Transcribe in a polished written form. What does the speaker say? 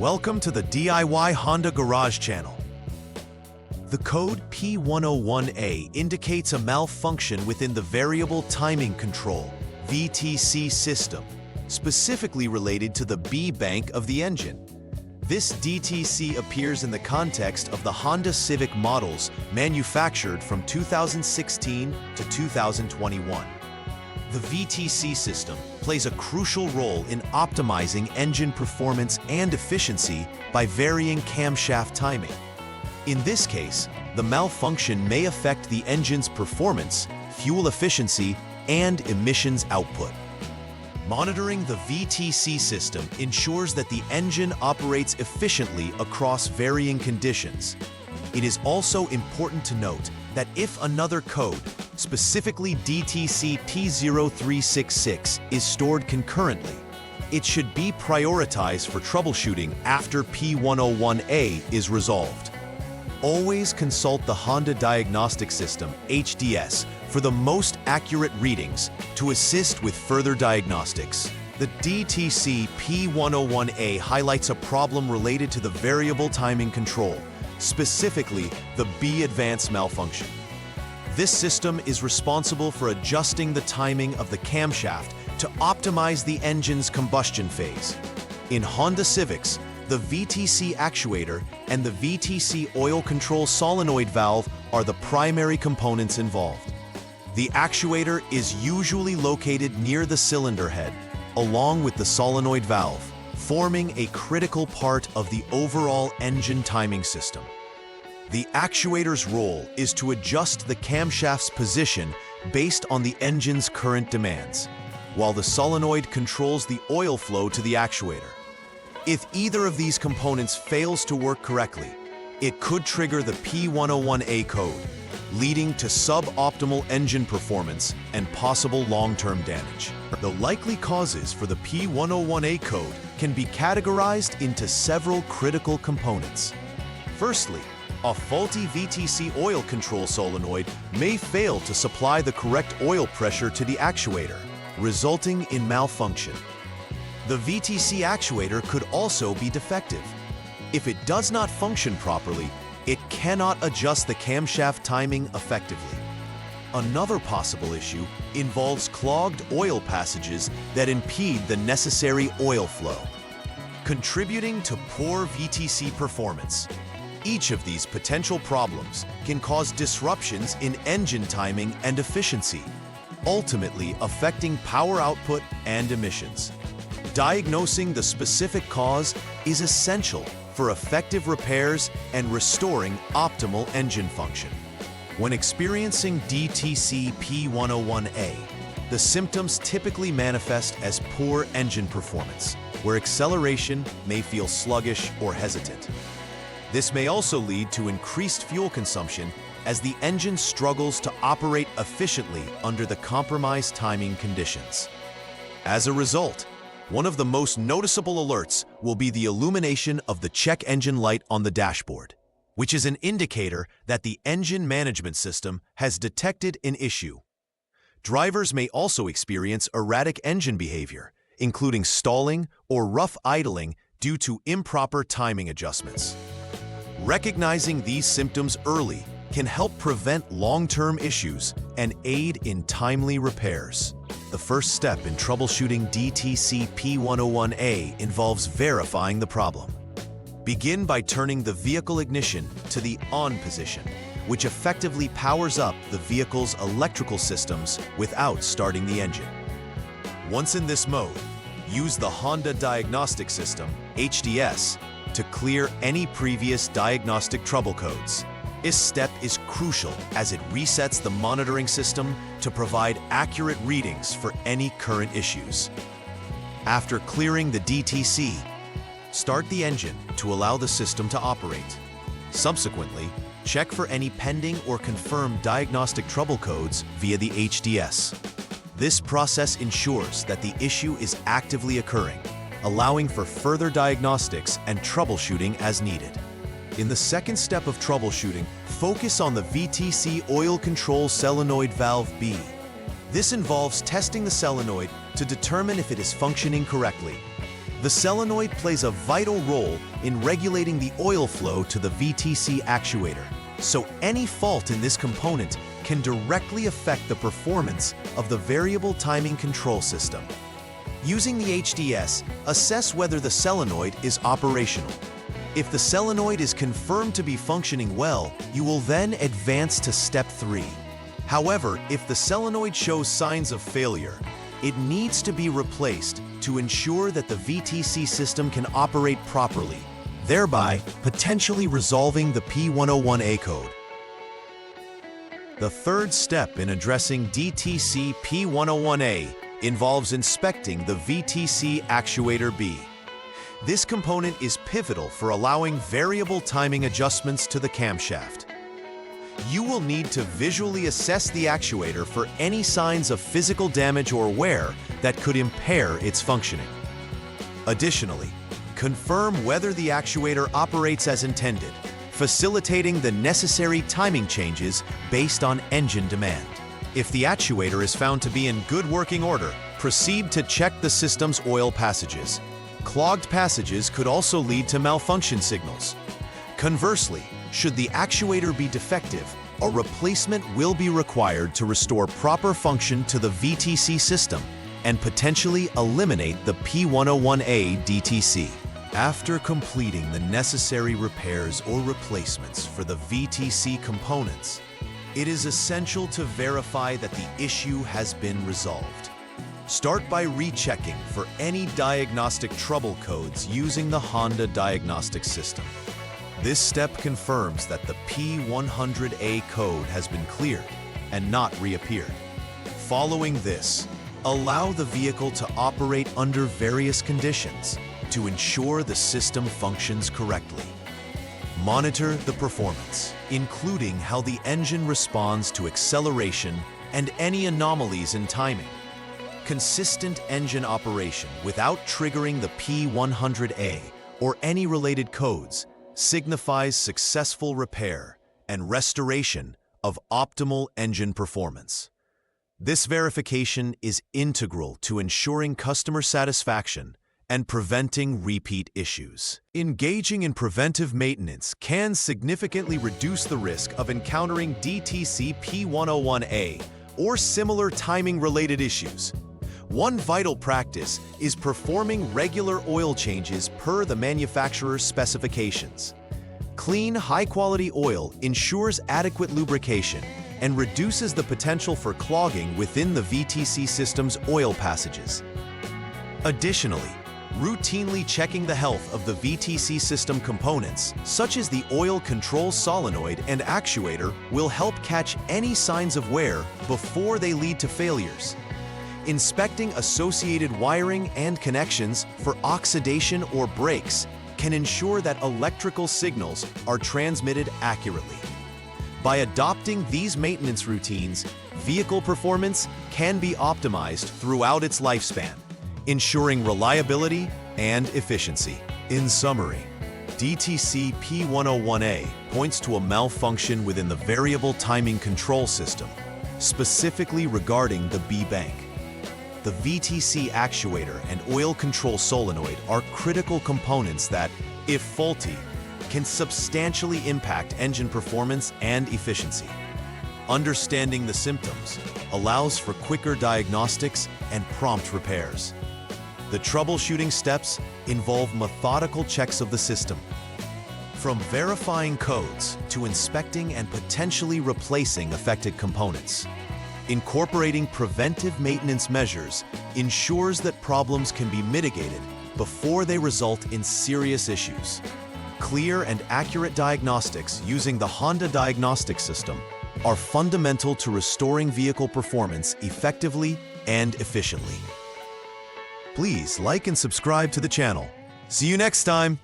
Welcome to the DIY Honda Garage channel. The code P101A indicates a malfunction within the variable timing control (VTC) system, specifically related to the B bank of the engine. This DTC appears in the context of the Honda Civic models manufactured from 2016 to 2021. The VTC system plays a crucial role in optimizing engine performance and efficiency by varying camshaft timing. In this case, the malfunction may affect the engine's performance, fuel efficiency, and emissions output. Monitoring the VTC system ensures that the engine operates efficiently across varying conditions. It is also important to note that if another code, specifically DTC P101A, is stored concurrently, it should be prioritized for troubleshooting after P101A is resolved. Always consult the Honda Diagnostic System (HDS) for the most accurate readings to assist with further diagnostics. The DTC P101A highlights a problem related to the variable timing control, specifically the B advanced malfunction. This system is responsible for adjusting the timing of the camshaft to optimize the engine's combustion phase. In Honda Civics, the VTC actuator and the VTC oil control solenoid valve are the primary components involved. The actuator is usually located near the cylinder head, along with the solenoid valve, forming a critical part of the overall engine timing system. The actuator's role is to adjust the camshaft's position based on the engine's current demands, while the solenoid controls the oil flow to the actuator. If either of these components fails to work correctly, it could trigger the P101A code, leading to suboptimal engine performance and possible long-term damage. The likely causes for the P101A code can be categorized into several critical components. Firstly, a faulty VTC oil control solenoid may fail to supply the correct oil pressure to the actuator, resulting in malfunction. The VTC actuator could also be defective. If it does not function properly, it cannot adjust the camshaft timing effectively. Another possible issue involves clogged oil passages that impede the necessary oil flow, contributing to poor VTC performance. Each of these potential problems can cause disruptions in engine timing and efficiency, ultimately affecting power output and emissions. Diagnosing the specific cause is essential for effective repairs and restoring optimal engine function. When experiencing DTC P101A, the symptoms typically manifest as poor engine performance, where acceleration may feel sluggish or hesitant. This may also lead to increased fuel consumption as the engine struggles to operate efficiently under the compromised timing conditions. As a result, one of the most noticeable alerts will be the illumination of the check engine light on the dashboard, which is an indicator that the engine management system has detected an issue. Drivers may also experience erratic engine behavior, including stalling or rough idling due to improper timing adjustments. Recognizing these symptoms early can help prevent long-term issues and aid in timely repairs. The first step in troubleshooting DTC P101A involves verifying the problem. Begin by turning the vehicle ignition to the on position, which effectively powers up the vehicle's electrical systems without starting the engine. Once in this mode, use the Honda Diagnostic System (HDS) to clear any previous diagnostic trouble codes. This step is crucial as it resets the monitoring system to provide accurate readings for any current issues. After clearing the DTC, start the engine to allow the system to operate. Subsequently, check for any pending or confirmed diagnostic trouble codes via the HDS. This process ensures that the issue is actively occurring, allowing for further diagnostics and troubleshooting as needed. In the second step of troubleshooting, focus on the VTC oil control solenoid valve B. This involves testing the solenoid to determine if it is functioning correctly. The solenoid plays a vital role in regulating the oil flow to the VTC actuator, so any fault in this component can directly affect the performance of the variable timing control system. Using the HDS, assess whether the solenoid is operational. If the solenoid is confirmed to be functioning well, you will then advance to Step 3. However, if the solenoid shows signs of failure, it needs to be replaced to ensure that the VTC system can operate properly, thereby potentially resolving the P101A code. The third step in addressing DTC P101A involves inspecting the VTC actuator B. This component is pivotal for allowing variable timing adjustments to the camshaft. You will need to visually assess the actuator for any signs of physical damage or wear that could impair its functioning. Additionally, confirm whether the actuator operates as intended, facilitating the necessary timing changes based on engine demand. If the actuator is found to be in good working order, proceed to check the system's oil passages. Clogged passages could also lead to malfunction signals. Conversely, should the actuator be defective, a replacement will be required to restore proper function to the VTC system and potentially eliminate the P101A DTC. After completing the necessary repairs or replacements for the VTC components, it is essential to verify that the issue has been resolved. Start by rechecking for any diagnostic trouble codes using the Honda Diagnostics system. This step confirms that the P100A code has been cleared and not reappeared. Following this, allow the vehicle to operate under various conditions to ensure the system functions correctly. Monitor the performance, including how the engine responds to acceleration and any anomalies in timing. Consistent engine operation without triggering the P100A or any related codes signifies successful repair and restoration of optimal engine performance. This verification is integral to ensuring customer satisfaction and preventing repeat issues. Engaging in preventive maintenance can significantly reduce the risk of encountering DTC P101A or similar timing-related issues. One vital practice is performing regular oil changes per the manufacturer's specifications. Clean, high-quality oil ensures adequate lubrication and reduces the potential for clogging within the VTC system's oil passages. Additionally, routinely checking the health of the VTC system components, such as the oil control solenoid and actuator, will help catch any signs of wear before they lead to failures. Inspecting associated wiring and connections for oxidation or breaks can ensure that electrical signals are transmitted accurately. By adopting these maintenance routines, vehicle performance can be optimized throughout its lifespan, ensuring reliability and efficiency. In summary, DTC P101A points to a malfunction within the variable timing control system, specifically regarding the B-bank. The VTC actuator and oil control solenoid are critical components that, if faulty, can substantially impact engine performance and efficiency. Understanding the symptoms allows for quicker diagnostics and prompt repairs. The troubleshooting steps involve methodical checks of the system, from verifying codes to inspecting and potentially replacing affected components. Incorporating preventive maintenance measures ensures that problems can be mitigated before they result in serious issues. Clear and accurate diagnostics using the Honda Diagnostics system are fundamental to restoring vehicle performance effectively and efficiently. Please like and subscribe to the channel. See you next time!